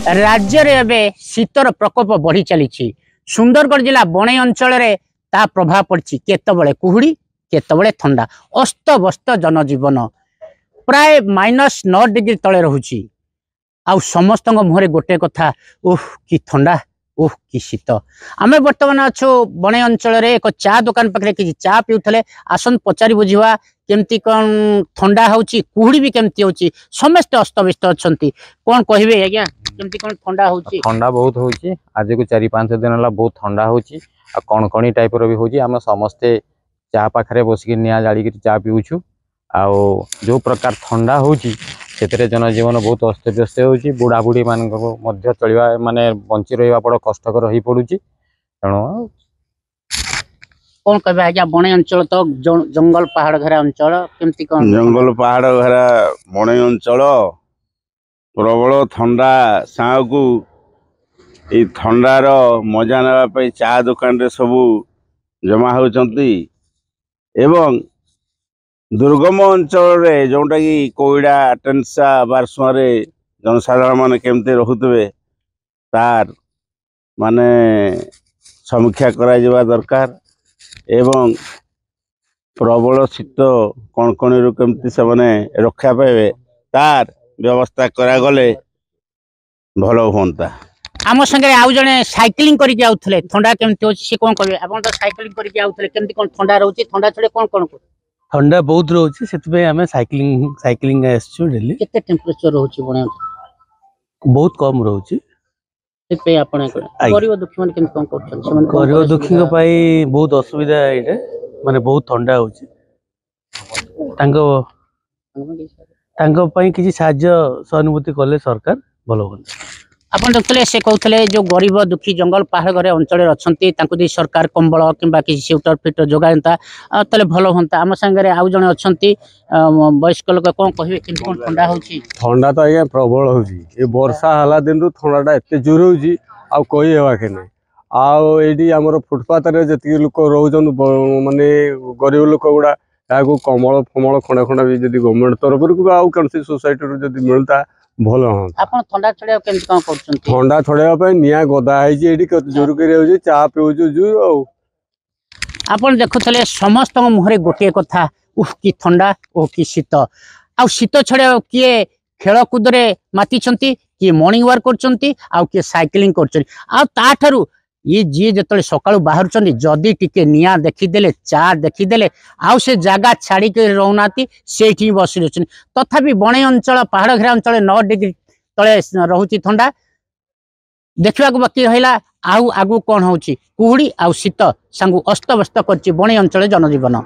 राज्य में शीतर प्रकोप बढ़ी चली सुंदरगढ़ जिला बणई अंचल ता प्रभाव पड़ी केतबले कुहुड़ी केतबले ठंडा अस्त व्यस्त जनजीवन प्राय -9 डिग्री तले रोचे आउ समस्त मुहरे गोटे कथा ओह कि ठंडा ओह कि शीत आमे बर्तमान अच्छु बणई अंचल एक चा दुकान पाखे कि चा पीउथले आसन पचारि बुझिवा केमती कौन ठंडा होची कुहुड़ी भी केमती होची समस्त अस्तव्यस्त अछंती कौन कहिबे आज्ञा केमती कौन ठंडा होची ठंडा बहुत होची आज को 4-5 दिन होला बहुत ठंडा होची आ कणकणी टाइप रो भी होची हम समस्ते चा पाखरे बसिक निया जाली के चा पीउछु आ जो प्रकार ठंडा होची सेतरे जनजीवन बहुत अस्तव्यस्त होची बुढ़ा बुढ़ी मान मध्य चलिवा माने बंची रहिबा बड़ कष्टकर होई पडुची तणो कौन कहबे आज्ञा बणई अंचल तो जंगल पहाड़ घेरा अंचल केमती कौन जंगल पहाड़ घेरा बणई अंचल प्रबल ठंडा सागु ए ठंडार मजा ना चा दुकान रे सबू जमा होचंती एवं दुर्गम अंचल जोटा कि कोईडा टेंसा बारसुआ जनसाधारण मान केमती रोते तार माने समीक्षा करा दरकार एवं प्रबल शीत कणकणी केमती से माने रक्षा पाइबे तार व्यवस्था करा गले भल होता आम संगे आउ जने साइक्लिंग करके आउथले ठंडा केमती होची से कोन कहबे आपण तो साइक्लिंग करके आउथले केमती कोन ठंडा रहउची ठंडा छडे कोन कोन ठंडा बहुत रोचे सेतबे हमें साइक्लिंग आसछु डेली केते टेम्परेचर रहउची बणे बहुत कम रहउची सेपे आपण गरीब दुखी मन केन कोन करछन से मन गरीब दुखी को पाई बहुत असुविधा एटे माने बहुत ठंडा होची तांको पाई किछि साहाय्य सहानुभूति कले सरकार भलो होता आपन देखले से कहथले जो गरीब दुखी जंगल पहाड़ घरे अंचल अछंती तांको दे सरकार कंबल किबा कि स्वेटर फिटर जोगायंता तले भलो होंता आम संगे आउ जने अछंती वयस्क लोक कोन कहिबे कि कोन ठंडा होची ठंडा तो आज्ञा प्रबल होची ए वर्षा हला दिन रु ठंडाटा एते जोर होची आ कोई हेवा के नै आ एडी हमर फुटपाथ रे जति लोक रहउजन माने गरीब लोक गुडा याको कमल फमल खंडा खंडा भी जदी गवर्नमेंट तरफ रु आउ कनसी सोसाइटी रु जदी मिलता भल हाँ आपन ठंडा छड़े केमती कोन करछन ठंडा छड़े पे निया गदा है एडी जोर करे होची चा पिउजु जु आपन देखुथले समस्त मुहरे गोटे कथा उह कि ठंडा ओ कि शीत आ शीत छड़े किए खेल कूद रे माती छंती कि मॉर्निंग वॉक करछंती आ कि साइक्लिंग करछंती आ ता थारु ये जी जतले सकाळु बाहर छंती जदी टिके निया देखि देले चा देखि देले आ से जागा छाड़ी के रहउनाती सेठी बसि रहछन तथापि बणे अंचल पहाड़ घेरा अंचल 9 डिग्री तले रहउची ठंडा देखिबा को बाकी रहिला आउ आगु कोन होउची कुहुड़ी आ शीत संगु अस्त व्यस्त करची बणे अंचल जनजीवन।